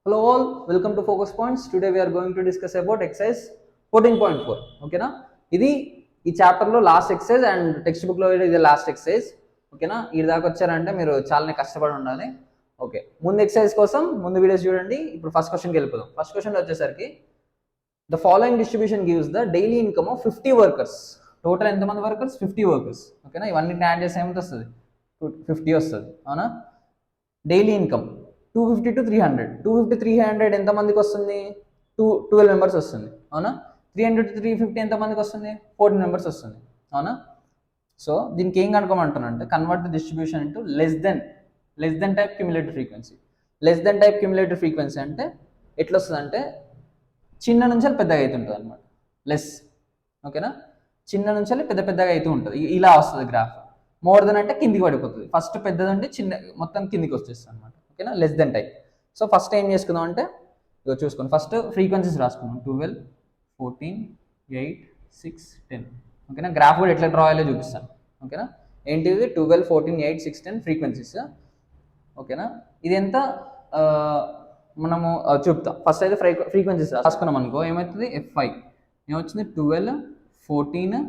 Hello all, welcome to Focus Points. Today we are going to discuss about exercise 14.4. ఓకేనా, ఇది ఈ చాప్టర్లో last exercise and text బుక్లో ఇది లాస్ట్ ఎక్సర్సైజ్. ఓకేనా, ఈ దాకా వచ్చారంటే మీరు చాలా కష్టపడి ఉండాలి. ఓకే, ముందు ఎక్సర్సైజ్ కోసం ముందు వీడియోస్ చూడండి. ఇప్పుడు ఫస్ట్ క్వశ్చన్కి వెళ్ళిపోదాం. ఫస్ట్ క్వశ్చన్ వచ్చేసరికి the following distribution gives the daily income of 50 workers. Total ఎంతమంది వర్కర్స్? 50 వర్కర్స్. ఓకేనా, ఇవన్నీ యాడ్ చేస్తే ఏమిటి వస్తుంది? 50 వస్తుంది. అవునా, డైలీ ఇన్కమ్ 250 to 300. 250 300 ఎంతమందికి వస్తుంది? 12 మెంబర్స్ వస్తుంది. అవునా, 300 to 350 ఎంతమందికి వస్తుంది? 14 మెంబర్స్ వస్తుంది. అవునా, సో దీనికి ఏం కనుక్కోమంటున్నాను అంటే convert the distribution into less than type cumulative frequency. Less than type cumulative frequency అంటే ఎట్లా వస్తుంది అంటే చిన్న నుంచి పెద్దగా అవుతుంటుంది అనమాట. లెస్, ఓకేనా, చిన్న నుంచి పెద్దగా అవుతూ ఉంటుంది. ఇలా వస్తుంది గ్రాఫ్. మోర్ దెన్ అంటే కిందికి పడిపోతుంది. ఫస్ట్ పెద్దది అంటే చిన్న మొత్తం కిందికి వచ్చేస్తుంది అనమాట. ఓకేనా, less than type. So first ఏం చేసుకుందాం అంటే ఇక చూసుకోండి. ఫస్ట్ ఫ్రీక్వెన్సీస్ రాసుకుందాం. 12, 14, 8, 6, 10. ఓకేనా, గ్రాఫ్ కూడా ఎట్లా డ్రా అయ్యో చూపిస్తాను. ఓకేనా, ఏంటిది 12, 14, 8, 6, 10 ఫ్రీక్వెన్సీస్. ఓకేనా, ఇది ఎంత మనము చూపుతాం. ఫస్ట్ అయితే ఫ్రీక్వెన్సీస్ రాసుకున్నాం అనుకో ఏమవుతుంది? F5 ఏమొచ్చింది? 12, 14,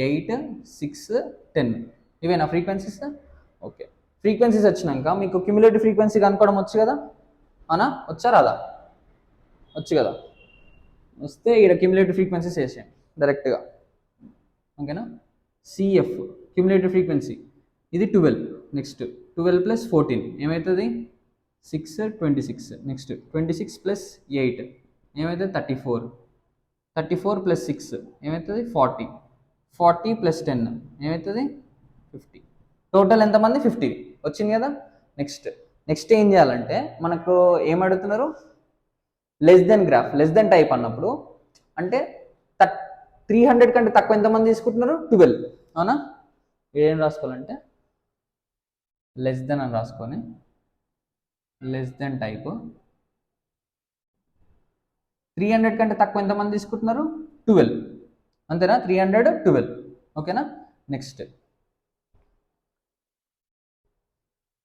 8, 6, 10. ఇవేనా ఫ్రీక్వెన్సీస్? ఓకే, ఫ్రీక్వెన్సీస్ వచ్చినాక మీకు క్యుములేటివ్ ఫ్రీక్వెన్సీ కనుక్కోవడం వచ్చు కదా. అవునా, వచ్చా రాదా? వచ్చు కదా. వస్తే ఇక్కడ క్యుములేటివ్ ఫ్రీక్వెన్సీస్ వేసేయండి డైరెక్ట్గా. ఓకేనా, సిఎఫ్ క్యుములేటివ్ ఫ్రీక్వెన్సీ ఇది 12. నెక్స్ట్ 12 + 14 ఏమవుతుంది? 6, 26. నెక్స్ట్ 26 + 8 ఏమవుతుంది? 34. 34 + 6 ఏమవుతుంది? 40. 40 + 10 ఏమవుతుంది? 50. టోటల్ ఎంతమంది? 50 వచ్చింది కదా. నెక్స్ట్ ఏం చేయాలంటే మనకు ఏమడుగుతున్నారు? Less than graph, less than type అన్నప్పుడు అంటే 300 కంటే తక్కువ ఎంతమంది తీసుకుంటున్నారు? 12. అవునా, ఏం రాసుకోవాలంటే లెస్ దెన్ అని రాసుకొని లెస్ దెన్ టైప్ 300 కంటే తక్కువ ఎంతమంది తీసుకుంటున్నారు? 12. అంతేనా, 300, 12. ఓకేనా, నెక్స్ట్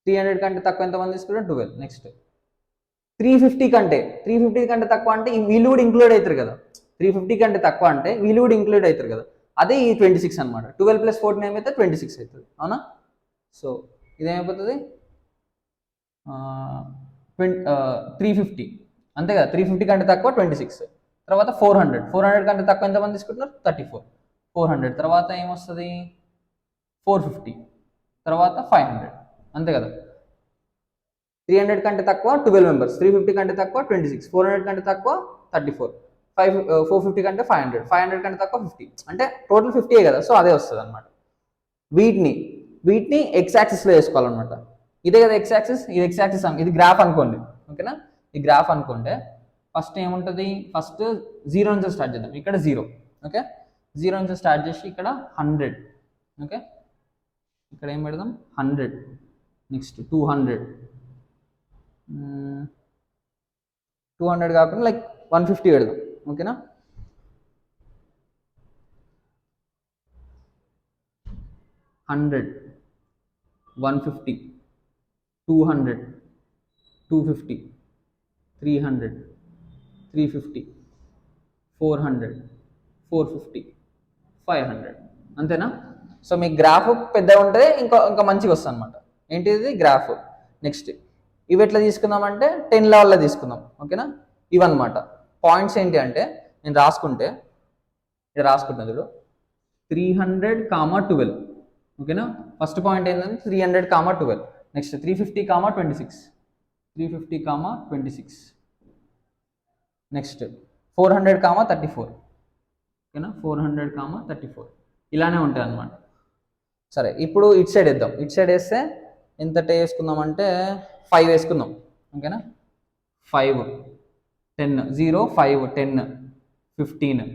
300 కంటే తక్కువ ఎంతమంది తీసుకుంటారు? 12. నెక్స్ట్ 350 కంటే తక్కువ అంటే వీళ్ళు కూడా ఇంక్లూడ్ అవుతారు కదా. 350 కంటే తక్కువ అంటే వీళ్ళు కూడా ఇంక్లూడ్ అవుతారు కదా. అదే ఈ 26 అనమాట. 12 + 14 ఏమైతే 26 అవుతుంది. అవునా, సో ఇదేమైపోతుంది? 350 అంతే కదా. 350 కంటే తక్కువ 26. తర్వాత 400 కంటే తక్కువ ఎంతమంది తీసుకుంటున్నారు? 34. 400 తర్వాత ఏమొస్తుంది? 450 తర్వాత 500. అంతే కదా. 300 కంటే తక్కువ 12 మెంబర్స్, 350 కంటే తక్కువ 26, 400 కంటే తక్కువ 34, 450 కంటే 500, 500 కంటే తక్కువ 50. అంటే టోటల్ 50 కదా. సో అదే వస్తుంది అనమాట. వీటిని ఎక్స్ యాక్సిస్లో వేసుకోవాలన్నమాట. ఇదే కదా ఎక్స్ యాక్సిస్. ఇది ఎక్స్ యాక్సిస్, ఇది గ్రాఫ్ అనుకోండి. ఓకేనా, ఈ గ్రాఫ్ అనుకుంటే ఫస్ట్ ఏముంటుంది? ఫస్ట్ 0 నుంచి స్టార్ట్ చేద్దాం. ఇక్కడ 0. ఓకే, 0 నుంచి స్టార్ట్ చేసి ఇక్కడ 100. ఓకే, ఇక్కడ ఏం పెడదాం? 100. నెక్స్ట్ 200. 200 కాకుండా లైక్ 150 పెడదాం. ఓకేనా, 100, 150, 200, 250, 300, 350, 400, 450, 500. అంతేనా. సో మీ గ్రాఫ్ పెద్దగా ఉంటుంది, ఇంకా మంచిగా వస్తుంది అనమాట. ఏంటిది గ్రాఫ్. నెక్స్ట్ ఇవి ఎట్లా తీసుకుందామంటే 10 లెవెల్లో తీసుకుందాం. ఓకేనా, ఇవన్నమాట పాయింట్స్. ఏంటి అంటే నేను రాసుకుంటే ఇది రాసుకుంటున్నా చూడు, 300, 12. ఓకేనా, ఫస్ట్ పాయింట్ ఏంటంటే 300, 12. నెక్స్ట్ 350, 26. 350, 26. నెక్స్ట్ 400, 34. ఓకేనా, 400, 34. ఇలానే ఉంటుంది అనమాట. సరే, ఇప్పుడు ఇటు సైడ్ వేద్దాం. ఇటు సైడ్ వేస్తే ఎంత వేసుకుందామంటే 5 వేసుకుందాం. ఓకేనా, 5, 10, 0, 5, 10, 15.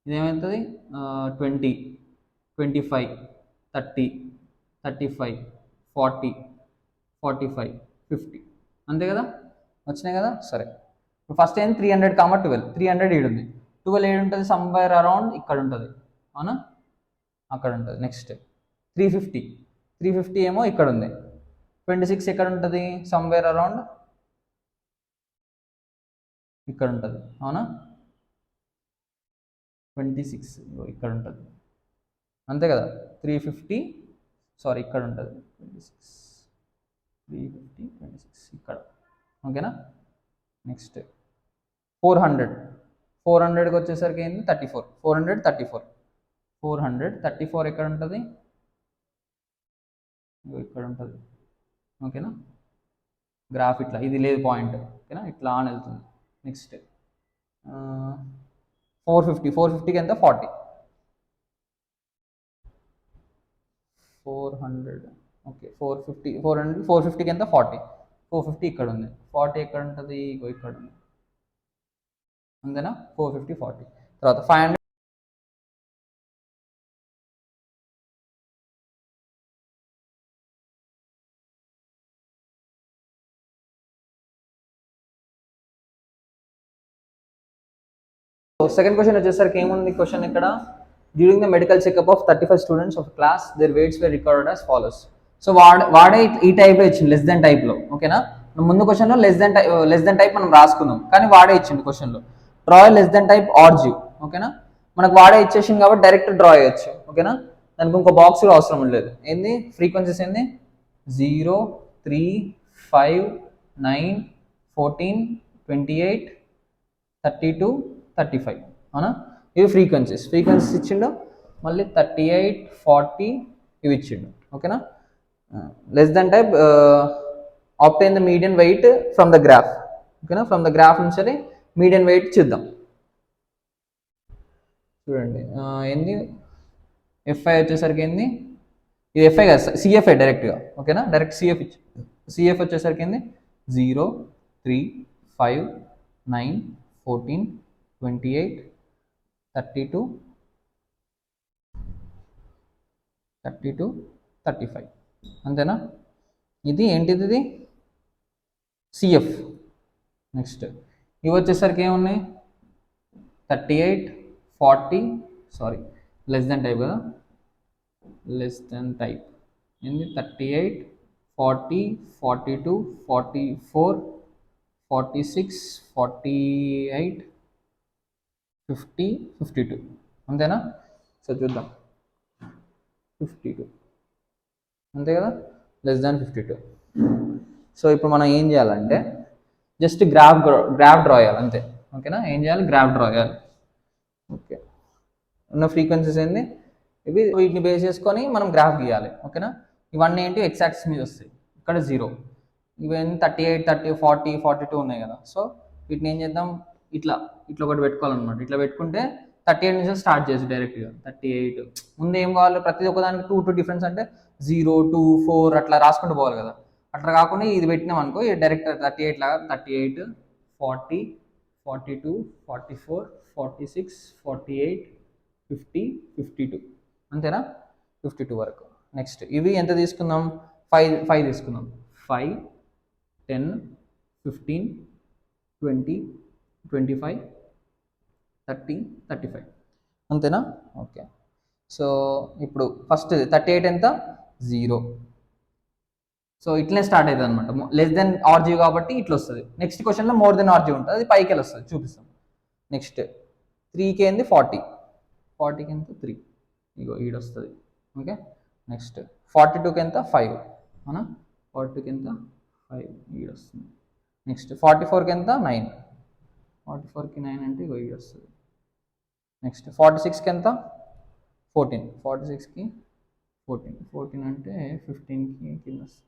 ఇదేమవుతుంది? 20, 25, 30, 35, 40, 45, 50. అంతే కదా, వచ్చినాయి కదా. సరే, ఫస్ట్ ఏంటి? 300, 12. 300 ఏడు ఉంది. 12 ఏడు ఉంటుంది? సమ్వేర్ అరౌండ్ ఇక్కడ ఉంటుంది. అవునా, అక్కడ ఉంటుంది. నెక్స్ట్ 350 ఏమో ఇక్కడ ఉంది. 26 ఎక్కడ ఉంటుంది? సమ్వేర్ అరౌండ్ ఇక్కడ ఉంటుంది, అవునా? 26 ఇక్కడ ఉంటుంది, అంతే కదా. 350, సారీ ఇక్కడ ఉంటుంది 26, 350, 26 ఇక్కడ, ఓకేనా. నెక్స్ట్ 400కి వచ్చేసరికి ఏంది 34, 434, 434 ఎక్కడ ఉంటుంది, ఇక్కడ ఉంటుంది, ఓకేనా. గ్రాఫ్ ఇట్లా, ఇది లేదు పాయింట్, ఓకేనా, ఇట్లా అని వెళ్తుంది. నెక్స్ట్ 450కి ఎంత 40, 400, ఓకే 450కి ఎంత 40, 450 ఇక్కడ ఉంది, 40 ఎక్కడ ఉంటుంది, ఇక్కడ ఉంది, అంతేనా. 450, 40, తర్వాత 500. సెకండ్ క్వశ్చన్ వచ్చేసరికి ఏముంది క్వశ్చన్ ఇక్కడ, during the medical checkup of 35 students of class their weights were recorded as follows. So వాడే ఈ టైప్లో ఇచ్చింది, లెస్ దెన్ టైప్లో, ఓకేనా. ముందు క్వశ్చన్లో లెస్ దెన్ టైప్ మనం రాసుకున్నాం, కానీ వాడే ఇచ్చింది క్వశ్చన్లో డ్రా లెస్ దెన్ టైప్ ఆర్జివ్, ఓకేనా. మనకు వాడే ఇచ్చేసింది కాబట్టి డైరెక్ట్ డ్రా చేయొచ్చు, ఓకేనా. దానికి ఇంకో బాక్స్ కూడా అవసరం లేదు. ఏంది ఫ్రీక్వెన్సీస్ ఏంది 0, 3, 5, 9, 14, 28, 32, 35, అవునా. ఇవి ఫ్రీక్వెన్సీస్ ఇచ్చిండు, మళ్ళీ 38, 40 ఇవి ఇచ్చిండు, ఓకేనా. Less than type obtain the median weight from the graph, ఓకేనా. ఫ్రమ్ ద గ్రాఫ్ నుంచి మీడియన్ వెయిట్ చూద్దాం. చూడండి ఏంది ఎఫ్ఐ వచ్చేసరికి ఏంది, ఇది ఎఫ్ఐ కదా, సిఎఫ్ఐ డైరెక్ట్గా, ఓకేనా. డైరెక్ట్ సిఎఫ్ వచ్చేసరికి ఏంది 0, 3, 5, 9, 14, 28, 32, 35, అంతేనా. ఇది ఏంటిది, ఇది సిఎఫ్. నెక్స్ట్ ఇవి వచ్చేసరికి ఏమున్నాయి 38, 40, సారీ లెస్ దెన్ టైప్ కదా, లెస్ దెన్ టైప్ ఏంది 38, 40, 42, 44, 46, 48, 50, 52, అంతేనా. సో చూద్దాం 52, అంతే కదా, లెస్ దాన్ 52. సో ఇప్పుడు మనం ఏం చేయాలంటే జస్ట్ గ్రాఫ్ డ్రా చేయాలి అంతే, ఓకేనా. ఏం చేయాలి, గ్రాఫ్ డ్రా చేయాలి, ఓకే. ఉన్న ఫ్రీక్వెన్సీస్ ఏంది ఇవి, వీటిని బేస్ చేసుకొని మనం గ్రాఫ్ గీయాలి, ఓకేనా. ఇవన్నీ ఏంటి ఎక్స్ యాక్సిస్ మీద వస్తాయి, ఇక్కడ 0, ఇవన్నీ 38, 30, 40, 42 ఉన్నాయి కదా. సో వీటిని ఏం చేద్దాం, ఇట్లా ఒకటి పెట్టుకోవాలన్నమాట. ఇట్లా పెట్టుకుంటే 38 నుంచి స్టార్ట్ చేసి డైరెక్ట్గా 38 ముందు ఏం కావాలి, ప్రతి ఒక్కదానికి 2 డిఫరెన్స్ అంటే 0, 2, 4 అట్లా రాసుకుంటూ పోవాలి కదా. అట్లా కాకుండా ఇది పెట్టినాం అనుకో, డైరెక్ట్ 38 లాగా 38, 40, 42, 44, 46, 48, 50, 52, అంతేనా. 52 వరకు. నెక్స్ట్ ఇవి ఎంత తీసుకుందాం, 5 తీసుకుందాం. 5, 10, 15, 20, 25, 30, 35, అంతేనా. ఓకే. సో ఇప్పుడు ఫస్ట్ 38 ఎంత 0, సో ఇట్లనే స్టార్ట్ అవుతుంది అనమాట. లెస్ దెన్ ఆర్జీ కాబట్టి ఇట్లా వస్తుంది. నెక్స్ట్ క్వశ్చన్లో మోర్ దెన్ ఆర్జీ ఉంటుంది, అది పైకి వెళ్ళి వస్తుంది, చూపిస్తాం. నెక్స్ట్ 3కి ఏంది 40, 40కి ఎంత 3, ఇగో ఈడ వస్తుంది, ఓకే. నెక్స్ట్ 42కి ఎంత 5, అవునా. 42కి ఎంత 5 ఈడ వస్తుంది. నెక్స్ట్ 44కి ఎంత 9, 44కి 9 అంటే ఇగో ఈడ వస్తుంది. నెక్స్ట్ 46కి ఎంత 14, 46కి 14, 14 అంటే 15కి కింద వస్తుంది,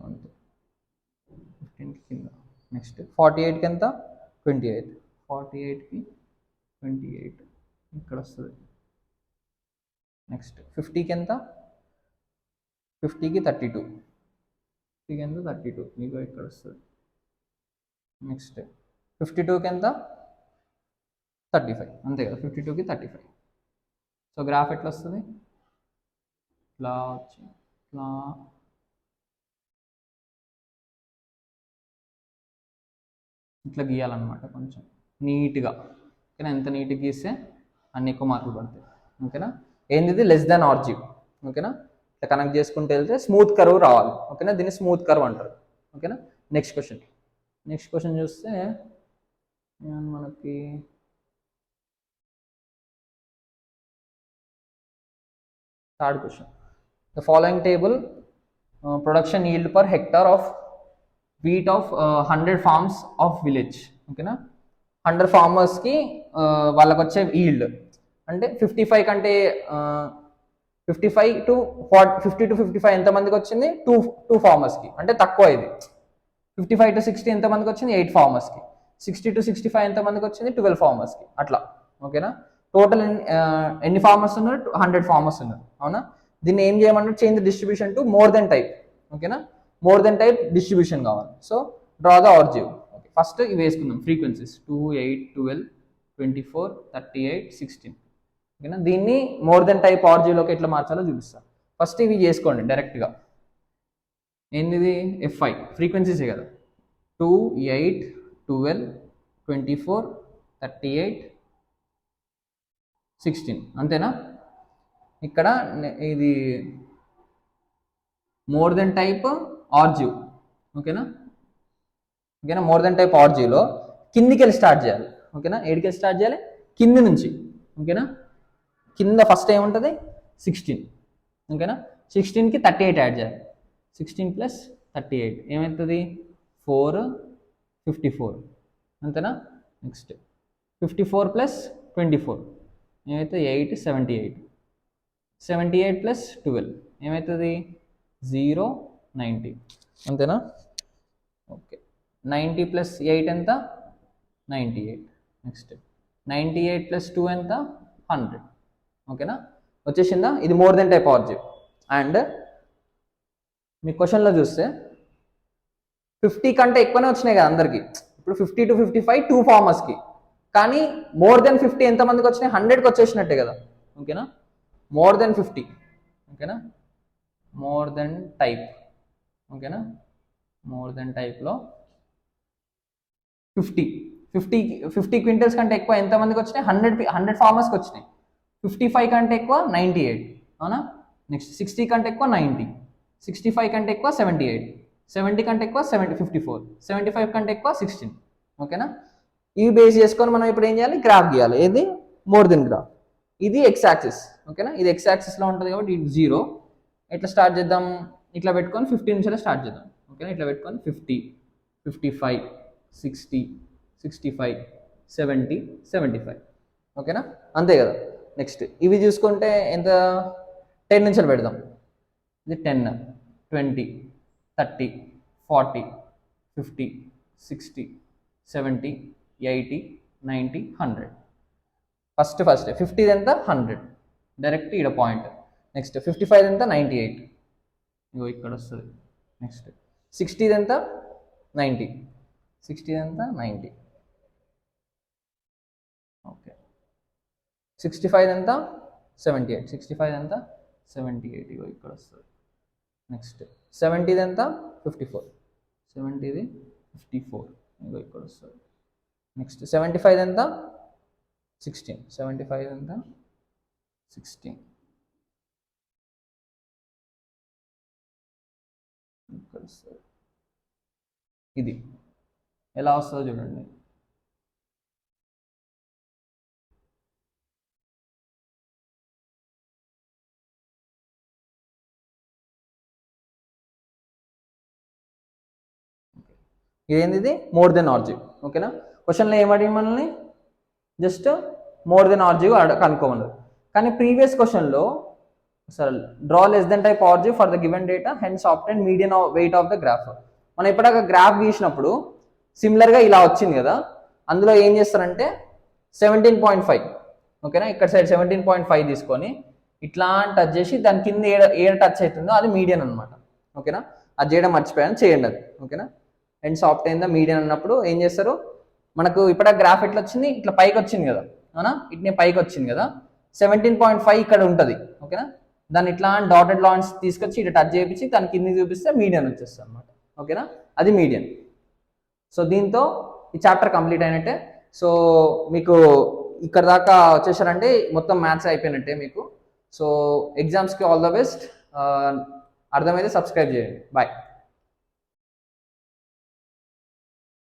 అంతే 15కి కింద. నెక్స్ట్ 48కి ఎంత 28, 48కి 28 ఇక్కడ వస్తుంది. నెక్స్ట్ 50కి ఎంత 50కి 32, 50కి ఎంత 32 మీకు ఇక్కడ వస్తుంది. నెక్స్ట్ 52కి ఎంత 35, అంతే కదా, 52కి 35. సో గ్రాఫ్ ఎట్లా వస్తుంది, ఇట్లా వచ్చి ఇట్లా ఇట్లా గీయాలన్నమాట, కొంచెం నీట్గా, ఓకేనా. ఎంత నీట్గా గీస్తే అన్ని ఎక్కువ మార్కులు పడతాయి, ఓకేనా. ఏంది లెస్ దాన్ ఆర్జీ, ఓకేనా. ఇట్లా కనెక్ట్ చేసుకుంటూ వెళ్తే స్మూత్ కర్వ్ రావాలి, ఓకేనా. దీన్ని స్మూత్ కర్వ్ అంటారు, ఓకేనా. నెక్స్ట్ క్వశ్చన్ నెక్స్ట్ క్వశ్చన్ చూస్తే మనకి third question, the following table production yield per hectare of wheat of 100 farms of village. ఓకేనా, 100 ఫార్మర్స్కి వాళ్ళకి వచ్చే ఈల్డ్ అంటే 55 కంటే 55 to 50 to 55 ఎంతమందికి వచ్చింది, టూ ఫార్మర్స్కి అంటే తక్కువ. ఇది 55 to 60 ఎంతమందికి వచ్చింది, 8 ఫార్మర్స్కి. 60 to 65 ఎంతమందికి వచ్చింది, 12 ఫార్మర్స్కి. అట్లా ఓకేనా. టోటల్ ఎన్ని ఫార్మర్స్ ఉన్నారు, 100 ఫార్మర్స్ ఉన్నారు. అవునా, దీన్ని ఏం చేయమన్నారు, change the distribution to more than type. ఓకేనా, మోర్ దెన్ టైప్ డిస్ట్రిబ్యూషన్ కావాలి. సో డ్రా ద ఆర్జివ్. ఓకే, ఫస్ట్ ఇవి వేసుకుందాం ఫ్రీక్వెన్సీస్ 2, 8, 12, 24, 38, 16. ఓకేనా, దీన్ని మోర్ దెన్ టైప్ ఆర్జివ్లోకి ఎట్లా మార్చాలో చూపిస్తాను. ఫస్ట్ ఇవి చేసుకోండి డైరెక్ట్గా. ఏంటిది, F5 ఫ్రీక్వెన్సీసే కదా, 2, 8, 12, 24, 38, 16 అంతేనా. ఇక్కడ ఇది మోర్ దెన్ టైప్ ఆర్జివ్. ఓకేనా, ఓకేనా, మోర్ దెన్ టైప్ ఆర్జివ్లో కిందికి వెళ్ళి స్టార్ట్ చేయాలి. ఓకేనా, ఏడికి వెళ్ళి స్టార్ట్ చేయాలి, కింది నుంచి. ఓకేనా, కింద ఫస్ట్ ఏముంటుంది, 16. ఓకేనా, 16కి 38 యాడ్ చేయాలి. 16 + 38 ఏమవుతుంది, 4, 54 అంతేనా. నెక్స్ట్ 54 + 24 ఏమవుతుంది, 8, 78. 78 + 12 ఏమవుతుంది, 0, 90 అంతేనా. ఓకే, 90 + 8 ఎంత, 98. నెక్స్ట్ 98 + 2 ఎంత, 100. ఓకేనా, వచ్చేసిందా. ఇది మోర్ దెన్ టైప్ ఆర్జివ్. అండ్ మీ క్వశ్చన్లో చూస్తే 50 కంటే ఎక్కువనే వచ్చినాయి కదా అందరికి. ఇప్పుడు 50 to 55 2 ఫార్మర్స్కి, కానీ మోర్ దెన్ 50 ఎంతమందికి వచ్చినాయి, 100కి వచ్చేసినట్టే కదా. ఓకేనా, మోర్ దెన్ 50. ఓకేనా, మోర్ దెన్ టైప్. ఓకేనా, మోర్ దెన్ టైప్లో 50 క్వింటల్స్ కంటే ఎక్కువ ఎంతమందికి వచ్చినాయి, 100 ఫార్మర్స్కి వచ్చినాయి. 55 కంటే ఎక్కువ 98. అవునా. నెక్స్ట్ 60 కంటే ఎక్కువ 90, 65 కంటే ఎక్కువ 78, 70 కంటే ఎక్కువ 54, 75 కంటే ఎక్కువ 16. ఓకేనా, ఇవి బేస్ చేసుకొని మనం ఇప్పుడు ఏం చేయాలి, గ్రాఫ్ గీయాలి. ఏది, మోర్ దెన్ గ్రాఫ్. ఇది ఎక్స్ యాక్సిస్. ఓకేనా, ఇది ఎక్స్ యాక్సిస్లో ఉంటుంది కాబట్టి ఇది 0. ఎట్లా స్టార్ట్ చేద్దాం, ఇట్లా పెట్టుకొని 50 నుంచి స్టార్ట్ చేద్దాం. ఓకేనా, ఇట్లా పెట్టుకొని 50, 55, 60, 65, 70, 75. ఓకేనా, అంతే కదా. నెక్స్ట్ ఇవి చూసుకుంటే ఎంత, 10 నుంచి పెడదాం. ఇది 10, 20, 30, 40, 50, 60, 70, 80, 90, 100. ఫస్ట్ 50 ఎంత, 100 డైరెక్ట్ ఈడ పాయింట్. నెక్స్ట్ 55 ఎంత, 98 ఇగో ఇక్కడ వస్తుంది. నెక్స్ట్ 60 ఎంత, 90, 60 ఎంత, 90. ఓకే, 65 ఎంత, 78, 65 ఎంత, 78 ఇగో ఇక్కడ వస్తుంది. నెక్స్ట్ 70 ఎంత, 54, 70 54 ఇగో ఇక్కడ వస్తుంది. నెక్స్ట్ 75 ఎంత, 16, 75 ఎంత, 16 ఇక్కడ వస్తుంది. ఇది ఎలా వస్తుందో చూడండి. ఇదేంది, ఇది మోర్ దెన్ ఆర్జివ్. ఓకేనా, క్వశ్చన్లో ఏమడిగి మనల్ని జస్ట్ మోర్ దెన్ ఆర్జివ్ కనుక్కోమన్నారు. కానీ ప్రీవియస్ క్వశ్చన్లో సరే డ్రా లెస్ దెన్ టైప్ ఆర్జివ్ for the given data hence obtain median weight of the graph. మనం ఇప్పటిదాకా గ్రాఫ్ గీసినప్పుడు సిమిలర్గా ఇలా వచ్చింది కదా. అందులో ఏం చేస్తారంటే 17.5. ఓకేనా, ఇక్కడ సైడ్ 17.5 తీసుకొని ఇట్లా టచ్ చేసి దాని కింద ఏడ టచ్ అవుతుందో అది మీడియన్ అనమాట. ఓకేనా, అది చేయడం మర్చిపోయాను, చేయండి అది. ఓకేనా, హెన్స్ ఆబ్టైన్ ద మీడియన్ అన్నప్పుడు ఏం చేస్తారు, మనకు ఇప్పుడు గ్రాఫ్ ఎట్లా వచ్చింది, ఇట్లా పైకి వచ్చింది కదా. అవునా, ఇట్నే పైకి వచ్చింది కదా. 17.5 ఇక్కడ ఉంటుంది. ఓకేనా, దాన్ని ఇట్లా డాటెడ్ లైన్స్ తీసుకొచ్చి ఇట్లా టచ్ చేయించి దాని కింద చూపిస్తే మీడియన్ వచ్చేస్తుంది అనమాట. ఓకేనా, అది మీడియన్. సో దీంతో ఈ చాప్టర్ కంప్లీట్ అయినట్టే. సో మీకు ఇక్కడ దాకా వచ్చేసారంటే మొత్తం మ్యాథ్స్ అయిపోయినట్టే మీకు. సో ఎగ్జామ్స్కి ఆల్ ద బెస్ట్. అర్థమైతే సబ్స్క్రైబ్ చేయండి. బాయ్.